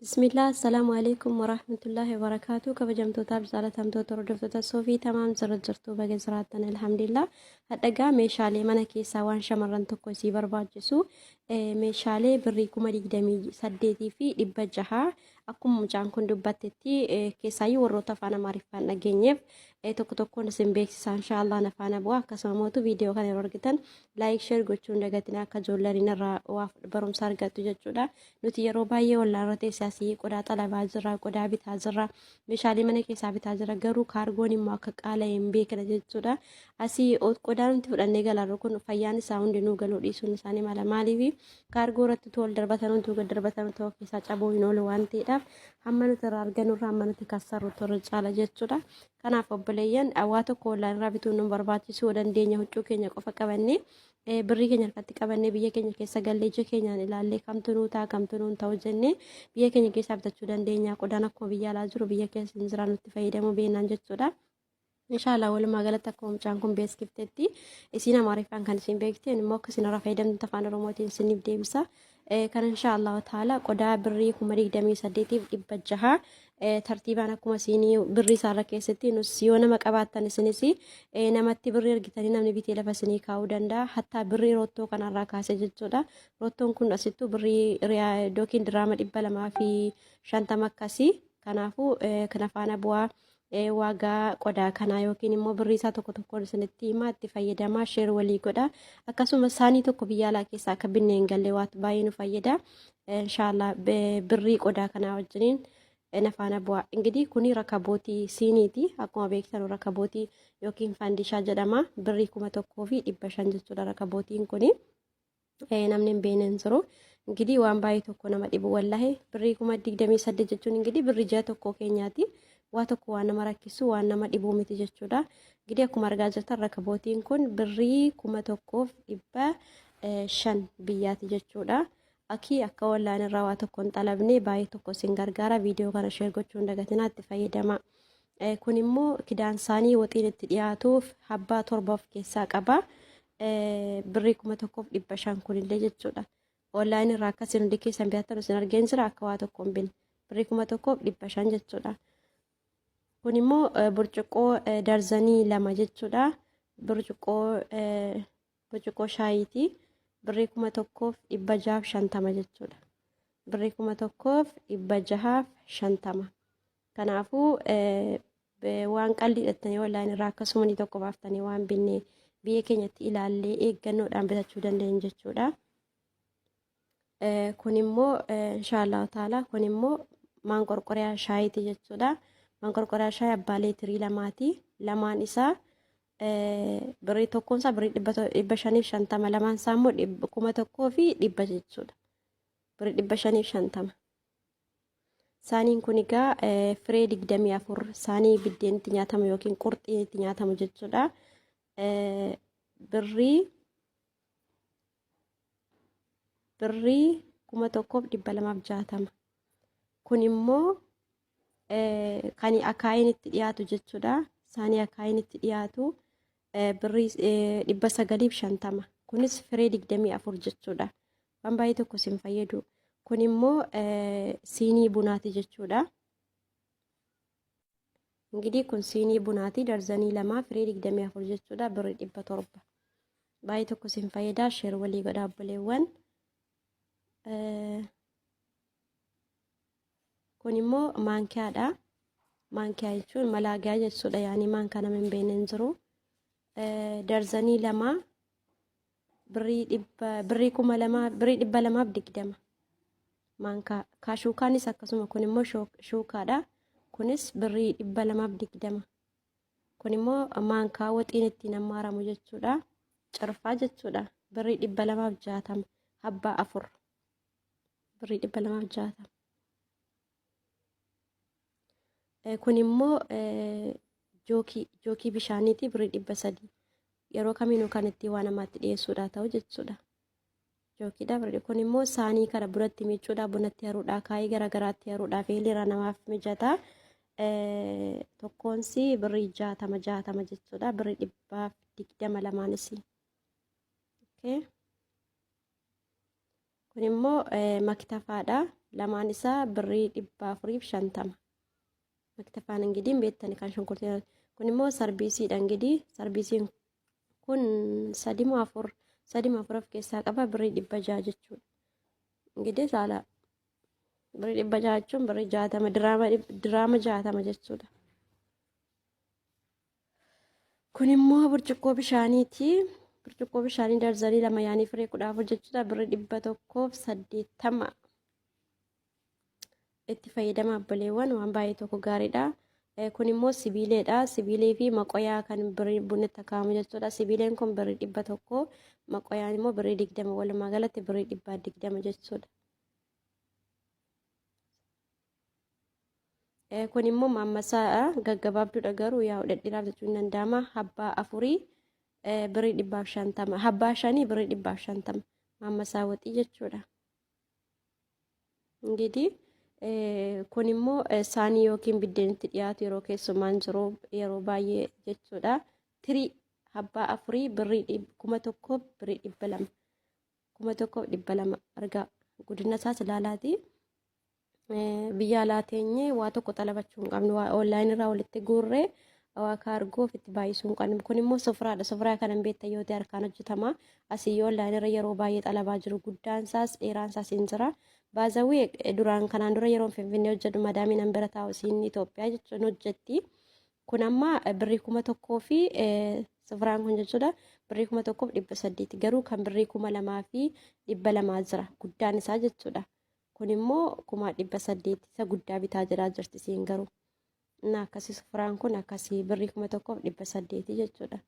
Bismillah, assalamu alaikum warahmatullahi wabarakatuh. Kabajamtootaaf jaalatamtoota hordoftoota Soofii tamaam jirtu baga jiraattan alhamdulillah. Hadhagaa meeshaalee mana keessaa waan shamarran tokko isii barbaachisu meeshaalee birrii 28,000 fi 600 akkuma mucaan kun dubbattetti keessaayyuu warroota afaan Amaariffaan dhageenyeef tokko tokkoon isin beeksisaa inshaallah afaan bu'aa akkasumas viidiyoo kana yeroo argitan laayik sheer gochuun dagatina akka ijoolleen irraa barumsa argattu jechuudha. Nuti yeroo baay'ee wallaan teessasii qodaa xalabaa jirra, qodaa bitaa jirra, meeshaalee mana keessaa bitaa jirra garuu kaargoon immoo akka qaala hin beekne jechuudha. Asii qodaa nuti fudhannee galarru kun fayyaan isaa hundinuu galuu dhiisuun isaanii mala maaliif kaargoo irratti tol darbatan huntuu gad darbatan ta'uu keessaa cabuu hin oolu waan ta'eedhaaf hamma nuti irraa arganurraa hamma nuti kassarru torra caala jechuudha. Kanaaf obboleeyyan waa tokko wallaan irraa bituun nu barbaachisuu dandeenya huccuu keenya qofa qabannee birrii keenya harkatti qabannee biyya keenya keessa gallee ija keenyaan ilaallee kamtu nuu ta'a kamtu nuun ta'u jennee biyya keenya keessaa bitachuu dandeenya. Qodaan akkuma biyya alaa jiru biyya keessa hin jiran nutti fayyadamuu beeknaan jechuudha. Inshaallah walumaa galatti akkuma mucaan kun beeskiftetti isiin Amaariffaan kan isin beekteen immoo akka isin irraa fayyadamtu afaan Oromootiin isiniif deebisa. Kan inshaallah taala qodaa birrii 28,600 tartiibaan akkuma isinii birrii isaarra keessatti nus yoo nama qabaattan isinis namatti birrii argitanii namni bitee lafa isinii kaa'uu danda'a. Hattaa birrii roottoo kanarraa kaasee jechuudha. Roottoon kun asittuu birrii yookiin diraama 250 akkasii. Kanaafuu kan afaan bu'aa waagaa qodaa kanaa yookiin immoo birrii isaa tokko tokkoon isinitti himaa itti fayyadamaa sheer walii godha. Akkasumas saanii tokko biyya alaa keessaa akka binnee hin galle waan baay'ee nu fayyada. Inshaallah birrii qodaa kanaa wajjiniin nafaana bu'aa. Ingidihi kuni rakabootii siiniiti. Akkuma beektan rakabootii yookiin faandishaa jedhama. Birrii 1,500 jechuudha rakabootiin kuni. Namni hin beekne hin jiru. Ingidihi waan baay'ee tokko nama dhibu wallahi birrii 28,000 jechuun ingidihi birrii ji'a tokko keenyaati. Waa tokko waan nama rakkisu waan nama dhibuu miti jechuudha. Ingidihi akkuma argaa jirtan rakabootiin kun birrii 1,500 biyyaati jechuudha. Akii akka wallaan irraa waa tokko hin xalabne baay'ee tokko isin gargaara. Viidiyoo kana sheer gochuun dagatinaa itti fayyadama. Kun immoo kidaan isaanii waxiin itti dhiyaatuuf habbaa 7 of keessaa qaba. Birrii 1,500 kunillee jechuudha. Wallaan irraa akkasiin hundi keessan bitattan isin argeen jira akka waa tokko hin binne. Birrii 1,500 jechuudha. Kun immoo burcuqqoo darzanii 2 jechuudha. Burcuqqoo shaayiiti. Birrii 1,650 jechuudha. Birrii 1,650. Kanaafuu waan qalbii hidhattanii wallaan irraa akkasuma tokko baaftanii waan binne biyya keenyatti ilaallee eeggannoodhaan bitachuu dandeenya jechuudha. Kun immoo inshaallah taala kun immoo maanqorqoriyaa shaayiiti jechuudha. Maanqorqoriyaa shaayii abbaa leetirii 2ti. Lamaan isaa birrii tokkoon isaa birrii 550 lamaan isaa immoo 1,100 jechuudha. Birrii 550. Saaniin kun egaa firee 24 saanii biddeen itti nyaatamu yookiin qurxiin itti nyaatamu jechuudha. Birrii 1,260. Kun immoo kan akaayiin itti dhiyaatu jechuudha. Saanii akaayiin itti dhiyaatu birrii 950. Kunis firee 24 jechuudha. Waan baay'ee tokko isin fayyadu. Kun immoo siinii bunaati jechuudha. Ingidihi kun siinii bunaati darzanii 2 firee 24 jechuudha. Birrii 700. Baay'ee tokko isin fayyada. Sheer walii godhaa obboleewwan. Kun immoo maankiyaadha. Maankiyaa jechuun malaagaa jechuudha. Yaani maankaa nama hin beekne hin jiru. Darzanii 2 birrii 220. Maankaa kaashuukaanis akkasuma kun immoo shuukaadha. Kunis birrii 220. Kun immoo maankaa waxiin ittiin ammaaramu jechuudha. Carfaa jechuudha. Birrii 260. Habbaa 4. Birrii 260. Kun immoo jookii bishaaniiti birrii 300. Yeroo kamiinuu kan itti waan namaatti dhiyeessuudha ta'u jechuudha. Jookiidha birrii. Kun immoo saanii kana bunatti miicuudha, bunatti haruudha, kaayii garaagaraatti haruudha, feelira namaaf mijata. Tokkoonsi birrii 60 jechuudha. Birrii 120 lamaanis. Kun immoo maktafaadha. lamaan isaa birrii 450 maktafaan እንግዲህ beektani kan shunkurtii kun immoo sarbiisiidha እንግዲህ sarbiisiin kun 3 of keessaa qaba birrii 600 jechuudha እንግዲህ saala birrii 600 jechuun birrii 60 diraama 60 jechuudha kun immoo burcuqqoo bishaaniiti burcuqqoo bishaanii darzanii lama yaanii firee 14 jechuudha birrii 180 itti fayyadama abboleewwan waan baay'ee tokko gaariidha kun immoo sibiileedha sibiilee fi maqoyaa kan birrii bunatti kaa'amu jechuudha sibiileen kun birrii 100 maqoyaan immoo birrii 20 walumaa galatti birrii 120 jechuudha kun immoo maammasaa gaggabaabduudha garuu yaa dhedhiiraaf jechuun danda'ama habbaa afurii birrii 150 habbaa shanii birrii 150 maammasaa waxii jechuudha እንግዲህ kun immoo saanii yookiin biddeenitti dhiyaatu yeroo keessumaan jiru yeroo baay'ee jechuudha tirii habbaa afurii birrii 1,000 birrii 200 1,200 argaa guddina isaas ilaalaati biyya alaa teenyee waa tokko xalabachuu hin qabnu waa onlaayinii irraa walitti guurree waa kaargoof itti baay'isuu hin qabnu kun immoo sofraadha sofraa kanan beektan yoo ta'e harkaan hojjetama asii onlaayinii irra yeroo baay'ee xalabaa jiru guddaan isaas dheeraan isaas hin jira baazawii duraan kanaan dura yeroo finfinnee hojjetu madaamiin hambira taa'u siin Itoophiyaa jechuun hojjetti kun amma birrii 1,000 fi sofraan kun jechuudha birrii 1,800 garuu kan birrii 2,200 jira guddaan isaa jechuudha kun immoo 1,800 isa guddaa bitaa jiraa jirti siin garuu na akkasii sofraan kun akkasii birrii 1,800 jechuudha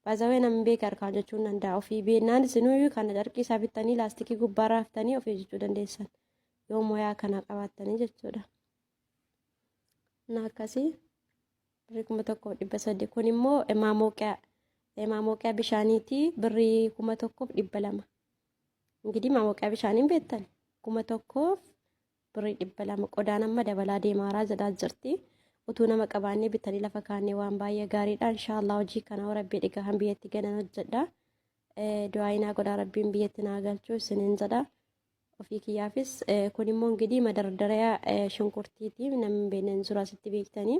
baazawee namni beeka harkaan jechuun danda'a ofii beennaan isinuu kana carqii isaa bittanii laastikii gubbaa raaftanii ofii jechuu dandeessan yoo moyaa kana qabaattanii jechuudha na akkasii birrii 1,800 kun immoo maamoqiyaa bishaaniiti birrii 1,200 እንግዲህ maamoqiyaa bishaaniin beektan 1,000 birrii 200 qodaan amma dabalaa deemaaraa jedhaa jirti utuu nama qabaannee bitanii lafa kaannee waan baay'ee gaariidha inshaallah hojii kana rabbii dhigaan biyyatti ganan hojjedha du'aayinaa godhaa rabbiin biyyatti naa galchuu isiniin jedha ofii kiyyaafis kun immoo እንግዲህ madardariyaa shunkurtiiti namni beenen jira asitti beektanii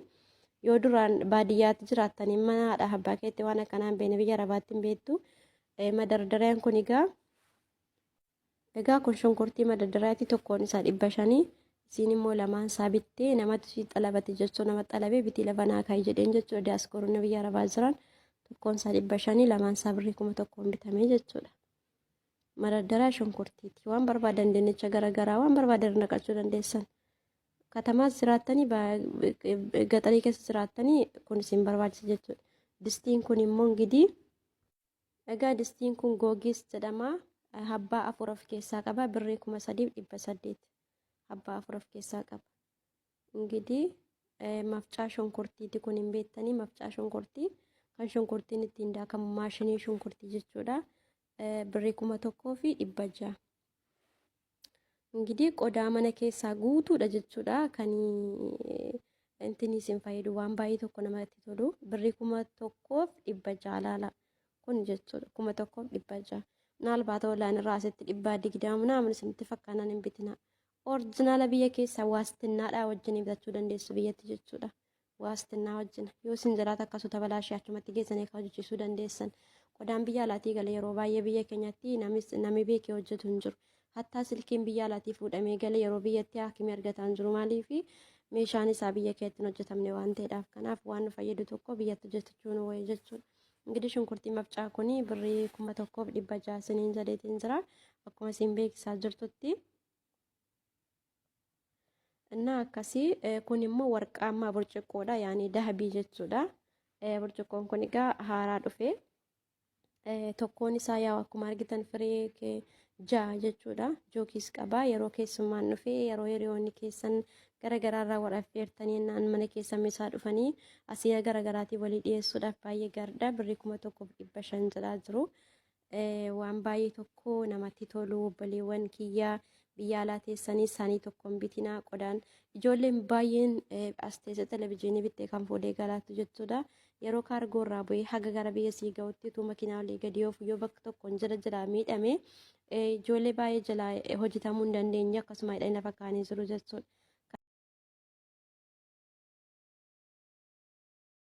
yoo duraan baadiyyaatti jiraatanii mana haadha abbaa keetti waan akkanaan beene biyya arabaatti hin beektu madardariyaan kun egaa kun shunkurtii madardariyaatti tokkoon isaa 500 isiin immoo lamaan isaa bittee namatti si xalabate jechuun nama xalabee bitii lafa naa kaa'e jedheen jechuudha diyaaspooronni biyya arabaa jiran tokkoon isaa 500 lamaan isaa birrii 1,000 bitamee jechuudha madardariyaa shunkurtiiti waan barbaadan dinnicha garaagaraa waan barbaadan naqachuu dandeessan katamaas jiraattanii gaxarii keessa jiraattanii kun isin barbaachisa jechuudha distiin kun immoo እንግዲህ egaa distiin kun googis jedhama habbaa 4 of keessaa qaba birrii 3,800 habbaa 4 of keessaa qaba እንግዲህ mafcaa shunkurtiiti kun hin beektanii mafcaa shunkurtii kan shunkurtiin ittiin daakamu maashinii shunkurtii jechuudha birrii 1,600 እንግዲህ ቆዳ mana keessaa guutuudha jechuudha kan intini isin fayyadu waan baay'ee tokko namatti tolu birrii 1,600 laala kun jechuudha 1,600 naalbaata online irraa asitti 120 namni isinitti fakkaanan hin bitina orjinaala biyya keessaa waastinnaadhaa wajjin bitachuu dandeessu biyyatti jechuudha waastinnaa wajjin yoo isin jiraata akkasuma tabalaashii achumatti geessanii akka hojjechiisuu dandeessan qodaan biyya alaatii galee yeroo baay'ee biyya keenyatti namni beekee hojjetu hin jiru hattaa silkiin biyya alaatii fuudhamee galee yeroo biyyatti haakimii argataa hin jiru maaliif meeshaan isaa biyya keetti hin hojjetamne waan ta'eedhaaf kanaaf waan nu fayyadu tokko biyyatti hojjechuun wayii jechuudha እንግዲህ shunkurtii mafcaa kuni birrii 1,600 isiniin jedheetiin jira akkuma isin beeksisaa jirtutti እና akkasii kun immoo warqaammaa burcuqqoodha yaani dahabii jechuudha burcuqqoon kun egaa haaraa dhufe tokkoon isaa yaa akkuma argitan firee jaa jechuudha jookiis qaba yeroo keessummaan dhufe yeroo hiriyoonni keessan garagaraarraa wal affeertanii naan mana keessan misaa dhufanii asii garagaraatii walii dhiyeessuudhaaf baay'ee gaariidha birrii 1,500 jedhaa jiru waan baay'ee tokko namatti tolu obboleewwan kiyyaa biyya alaa teessanii isaanii tokkoon bitinaa qodaan ijoolleen baay'een as teessee televizyiinii bittee kan fuudhee galaatu jechuudha yeroo kaargoo irraa bu'ee haga gara biyya sii ga'utti utuu makiinaa olii gadi oofu yoo bakka tokkoon jira miidhame ijoollee baay'ee jalaa hojjetamuu hin dandeenye akkasuma hidhanii lafa kaa'anii jiru jechuudha.